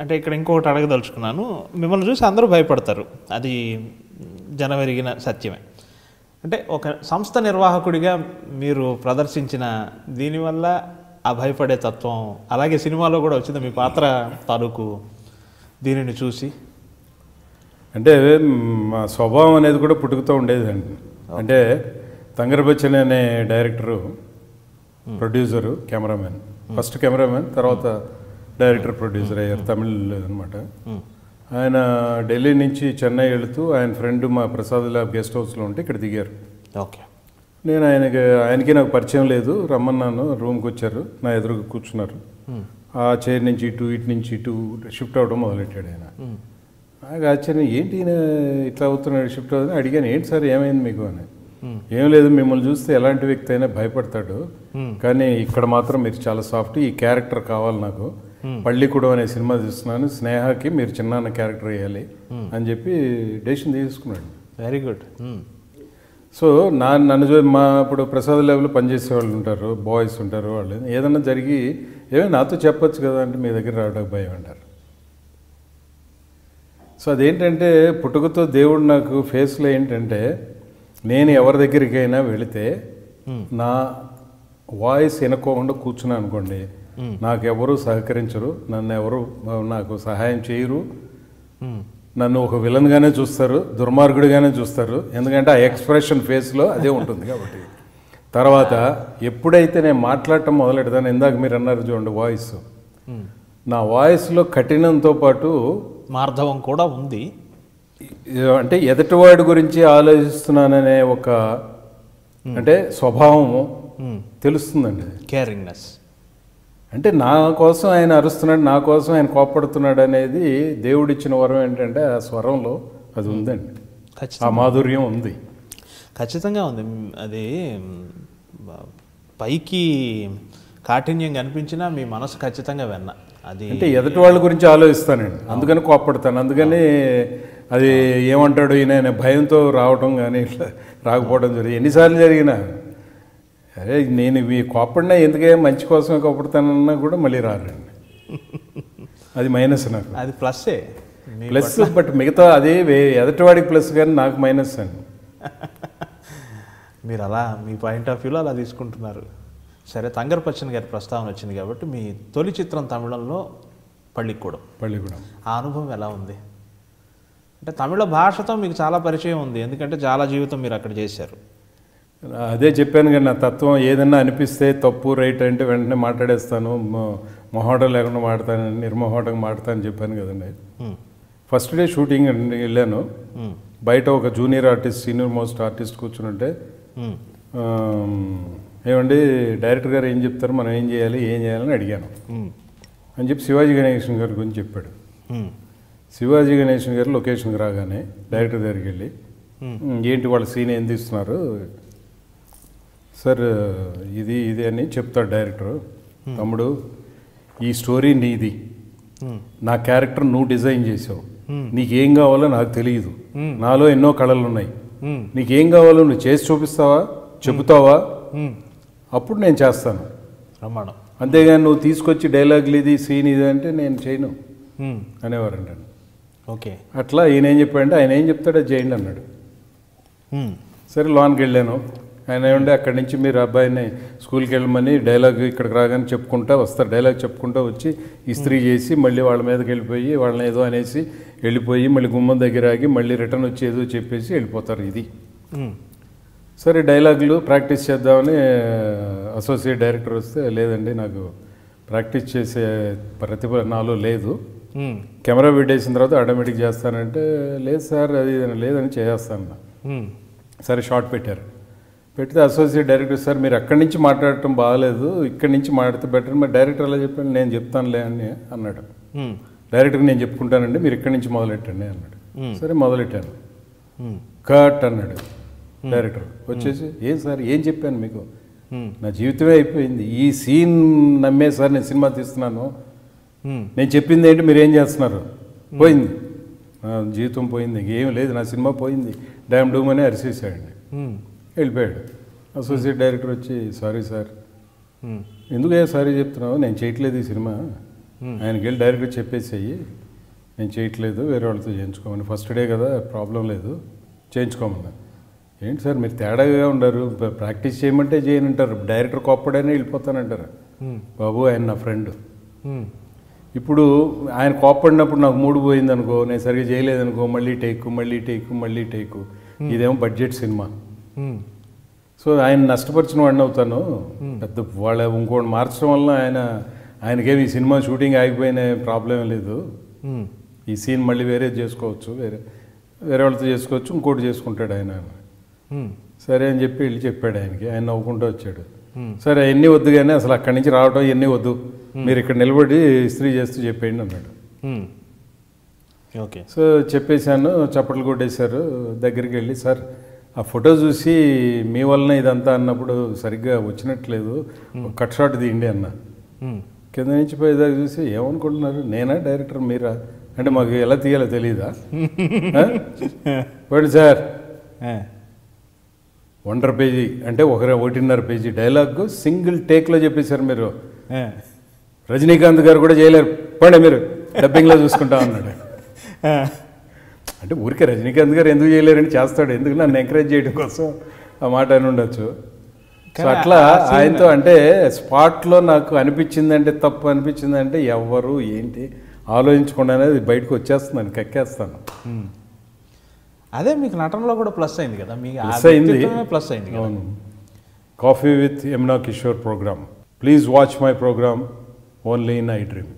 అంటే ఇక్కడ ఇంకొకటి అడగదలుచుకున్నాను. మిమ్మల్ని చూసి అందరూ భయపడతారు, అది జనవరిగిన సత్యమే. అంటే ఒక సంస్థ నిర్వాహకుడిగా మీరు ప్రదర్శించిన దీనివల్ల ఆ భయపడే తత్వం, అలాగే సినిమాలో కూడా వచ్చింది మీ పాత్ర తాలూకు దీనిని చూసి? అంటే మా స్వభావం అనేది కూడా పుట్టుకతో ఉండేదండి. అంటే తంగర్ బచ్చన్ అనే director, producer, cameraman, first cameraman, తర్వాత డైరెక్టర్ ప్రొడ్యూసర్ అయ్యారు, తమిళ్ అనమాట. ఆయన ఢిల్లీ నుంచి చెన్నై వెళుతూ ఆయన ఫ్రెండ్ మా ప్రసాద్ ల్యాబ్ గెస్ట్ హౌస్లో ఉంటే ఇక్కడ దిగారు. ఓకే. నేను ఆయనకి నాకు పరిచయం లేదు, రమ్మన్నాను. రూమ్కి వచ్చారు, నా ఎదురుగా కూర్చున్నారు. ఆ చైర్ నుంచి ఇటు నుంచి ఇటు షిఫ్ట్ అవ్వడం మొదలెట్టాడు ఆయన. నాకు ఆశ్చర్యం, ఏంటి ఈయన ఇట్లా అవుతున్నాడు, షిఫ్ట్ అవుతుంది. అడిగాను, ఏంటి సార్ ఏమైంది మీకు అని. ఏం లేదు, మిమ్మల్ని చూస్తే ఎలాంటి వ్యక్తి అయినా భయపడతాడు, కానీ ఇక్కడ మాత్రం మీరు చాలా సాఫ్ట్, ఈ క్యారెక్టర్ కావాలి నాకు, పళ్ళికూడం అనే సినిమా తీస్తున్నాను, స్నేహకి మీరు చిన్న క్యారెక్టర్ వేయాలి అని చెప్పి డెసిషన్ తీసుకున్నాడు. Very good. సో నన్ను మా ఇప్పుడు ప్రసాద్ ల్యాబ్లో పనిచేసే వాళ్ళు ఉంటారు, బాయ్స్ ఉంటారు, వాళ్ళు ఏదన్నా జరిగి ఏమైనా నాతో చెప్పొచ్చు కదా అంటే మీ దగ్గర రావడానికి భయం అంటారు. సో అదేంటంటే పుట్టుకతో దేవుడు నాకు ఫేస్లో ఏంటంటే, నేను ఎవరి దగ్గరికైనా వెళితే నా వాయిస్ వినుకోకుండా కూర్చున్నా అనుకోండి, నాకెవరూ సహకరించరు, నన్ను ఎవరు నాకు సహాయం చేయరు, నన్ను ఒక విలన్గానే చూస్తారు, దుర్మార్గుడిగానే చూస్తారు. ఎందుకంటే ఆ ఎక్స్ప్రెషన్ ఫేస్లో అదే ఉంటుంది కాబట్టి. తర్వాత ఎప్పుడైతే నేను మాట్లాడటం మొదలెడతాను, ఇందాక మీరు అన్నారు చూడండి వాయిస్, నా వాయిస్లో కఠినంతో పాటు మార్ధవం కూడా ఉంది. అంటే ఎదుటివాడి గురించి ఆలోచిస్తున్నాననే ఒక అంటే స్వభావము తెలుస్తుందండి. కేరింగ్నెస్. అంటే నా కోసం ఆయన అరుస్తున్నాడు, నా కోసం ఆయన కోపడుతున్నాడు అనేది దేవుడిచ్చిన వరం. ఏంటంటే ఆ స్వరంలో అది ఉందండి, ఆ మాధుర్యం ఉంది, ఖచ్చితంగా ఉంది. అది పైకి కాఠిన్యం కనిపించినా మీ మనసు ఖచ్చితంగా వెన్న. అది అంటే ఎదుటి వాళ్ళ గురించి ఆలోచిస్తానండి, అందుకని కోపడతాను. అందుకని అది ఏమంటాడు ఈయన భయంతో రావటం కానీ ఇట్లా రాకపోవడం జరిగింది. ఎన్నిసార్లు జరిగినా అరే నేను ఇవి కోపడినా ఎందుకే మంచి కోసమే కోపడతానన్నా కూడా మళ్ళీ రారండి. అది మైనస్ నాకు. అది ప్లస్సే, ప్లస్. బట్ మిగతా అదే ఎదటివాడికి ప్లస్ కానీ నాకు మైనస్ అండి. మీరు అలా మీ పాయింట్ ఆఫ్ వ్యూలో అలా తీసుకుంటున్నారు. సరే, తంగర్ బచ్చన్ గారి ప్రస్తావన వచ్చింది కాబట్టి మీ తొలి చిత్రం తమిళంలో పళ్ళికూడం. ఆ అనుభవం ఎలా ఉంది? అంటే తమిళ భాషతో మీకు చాలా పరిచయం ఉంది, ఎందుకంటే చాలా జీవితం మీరు అక్కడ చేశారు. అదే చెప్పాను కానీ నా తత్వం ఏదన్నా అనిపిస్తే తప్పు రైట్ అంటే వెంటనే మాట్లాడేస్తాను, మొహోటం లేకుండా మాడతాను, నిర్మోహోటంగా మాడతాను చెప్పాను కదండి. ఫస్ట్ డే షూటింగ్ వెళ్ళాను, బయట ఒక junior artist, senior most artist కూర్చుంటే, ఏమండి డైరెక్టర్ గారు ఏం చెప్తారు, మనం ఏం చేయాలని అడిగాను అని చెప్పి శివాజీ గణేశన్ గారి గురించి చెప్పాడు. శివాజీ గణేశన్ గారు లొకేషన్కి రాగానే డైరెక్టర్ దగ్గరికి వెళ్ళి, ఏంటి వాళ్ళ సీన్ ఏం తీస్తున్నారు సార్, ఇది అని చెప్తాడు డైరెక్టర్. తమ్ముడు, ఈ స్టోరీ నీది, నా క్యారెక్టర్ నువ్వు డిజైన్ చేసావు, నీకేం కావాలో నాకు తెలియదు, నాలో ఎన్నో కళలు ఉన్నాయి, నీకేం కావాలో నువ్వు చేసి చూపిస్తావా, చెబుతావా, అప్పుడు నేను చేస్తాను, అంతేగాని నువ్వు తీసుకొచ్చి డైలాగులు ఇది సీన్ ఇది అంటే నేను చేయను అనేవారంట. ఓకే. అట్లా ఈయన ఏం చెప్పాడంటే, ఆయన ఏం చెప్తాడో అది చేయండి అన్నాడు. సరే లోన్కి వెళ్ళాను. ఆయన ఏమంటే అక్కడి నుంచి మీరు అబ్బాయిని స్కూల్కి వెళ్ళమని డైలాగ్ ఇక్కడికి రాగానే చెప్పుకుంటా వస్తారు, డైలాగ్ చెప్పుకుంటా వచ్చి ఇస్త్రీ చేసి మళ్ళీ వాళ్ళ మీదకి వెళ్ళిపోయి వాళ్ళని ఏదో అనేసి వెళ్ళిపోయి మళ్ళీ గుమ్మం దగ్గర ఆగి మళ్ళీ రిటర్న్ వచ్చి ఏదో చెప్పేసి వెళ్ళిపోతారు. ఇది సరే డైలాగులు ప్రాక్టీస్ చేద్దామని అసోసియేట్ డైరెక్టర్ వస్తే, లేదండి నాకు ప్రాక్టీస్ చేసే ప్రతిభ నాలో లేదు, కెమెరా పెట్టేసిన తర్వాత ఆటోమేటిక్ చేస్తానంటే, లేదు సార్ అది లేదని చేస్తాను. సరే షార్ట్ పెట్టారు. పెడితే అసోసియేట్ డైరెక్టర్, సార్ మీరు అక్కడి నుంచి మాట్లాడటం బాగాలేదు, ఇక్కడి నుంచి మాట్లాడితే బెటర్. మరి డైరెక్టర్ అలా చెప్పాను, నేను చెప్తానులే అని అన్నాడు. డైరెక్టర్కి నేను చెప్పుకుంటానండి, మీరు ఇక్కడి నుంచి మొదలెట్టండి అన్నాడు. సరే మొదలెట్టాను. కట్ అన్నాడు డైరెక్టర్. వచ్చేసి, ఏం సార్ ఏం చెప్పాను మీకు, నా జీవితమే అయిపోయింది, ఈ సీన్ నమ్మే సార్ నేను సినిమా తీస్తున్నాను, నేను చెప్పింది ఏంటి మీరేం చేస్తున్నారు, పోయింది నా జీవితం పోయింది, ఏం లేదు, నా సినిమా పోయింది, డ్యామ్ డూమ్ అని అరిసేసాడండి. వెళ్ళిపోయాడు. అసోసియేట్ డైరెక్టర్ వచ్చి సారీ సార్, ఎందుకే సారీ చెప్తున్నావు, నేను చేయట్లేదు ఈ సినిమా, ఆయనకి వెళ్ళి డైరెక్టర్ చెప్పేసేయి నేను చేయట్లేదు, వేరే వాళ్ళతో చేయించుకోమని, ఫస్ట్ డే కదా ప్రాబ్లం లేదు చేయించుకోమన్నా. ఏంటి సార్ మీరు తేడాగా ఉండరు, ప్రాక్టీస్ చేయమంటే చేయనంటారు, డైరెక్టర్ కోప్పడైనా వెళ్ళిపోతానంటారు. బాబు ఆయన నా ఫ్రెండ్, ఇప్పుడు ఆయన కోప్పడినప్పుడు నాకు మూడు పోయింది అనుకో, నేను సరిగ్గా చేయలేదనుకో, మళ్ళీ టేకు, ఇదేమో బడ్జెట్ సినిమా, సో ఆయన నష్టపరిచిన వాడిని అవుతాను, పెద్ద వాళ్ళ ఇంకోటి మార్చడం వల్ల ఆయనకేమి ఈ సినిమా షూటింగ్ ఆగిపోయిన ప్రాబ్లం లేదు, ఈ సీన్ మళ్ళీ వేరే చేసుకోవచ్చు, వేరే వాళ్ళతో చేసుకోవచ్చు, ఇంకోటి చేసుకుంటాడు ఆయన. సరే అని చెప్పి వెళ్ళి చెప్పాడు ఆయనకి, ఆయన నవ్వుకుంటూ వచ్చాడు. సరే అవన్నీ వద్దు కానీ అసలు అక్కడి నుంచి రావడం ఇవన్నీ వద్దు, మీరు ఇక్కడ నిలబడి ఇస్త్రీ చేస్తూ చెప్పేయండి అన్నాడు. ఓకే, సో చెప్పేశాను, చప్పట్లు కొట్టేశారు. దగ్గరికి వెళ్ళి సార్ ఆ ఫోటో చూసి మీ వలన ఇదంతా అన్నప్పుడు సరిగ్గా వచ్చినట్లేదు, కట్ షాట్ తీయండి అన్న. కింద నుంచి పోయేదాకా చూసి ఏమనుకుంటున్నారు, నేనా డైరెక్టర్ మీరా అంటే మాకు ఎలా తీయాలో తెలీదా, పోయింది సార్ 1.5 పేజీ అంటే 1.5 పేజీ డైలాగ్ సింగిల్ టేక్లో చెప్పేశారు మీరు, రజనీకాంత్ గారు కూడా చేయలేరు, పోండి మీరు డబ్బింగ్లో చూసుకుంటా అన్నాడు. అంటే ఊరికే రజనీకాంత్ గారు ఎందుకు చేయలేరని చేస్తాడు, ఎందుకు నన్ను ఎంకరేజ్ చేయడం కోసం ఆ మాట అని ఉండొచ్చు. సో అట్లా ఆయనతో అంటే స్పాట్లో నాకు అనిపించిందంటే తప్పు అనిపించిందంటే ఎవరు ఏంటి ఆలోచించకుండా అనేది బయటకు వచ్చేస్తున్నాను, కక్కేస్తాను. అదే మీకు నటనలో కూడా ప్లస్ అయింది కదా, ప్లస్ అయింది. అవును. Coffee with Yamuna Kishore program, please watch my program only in I dream.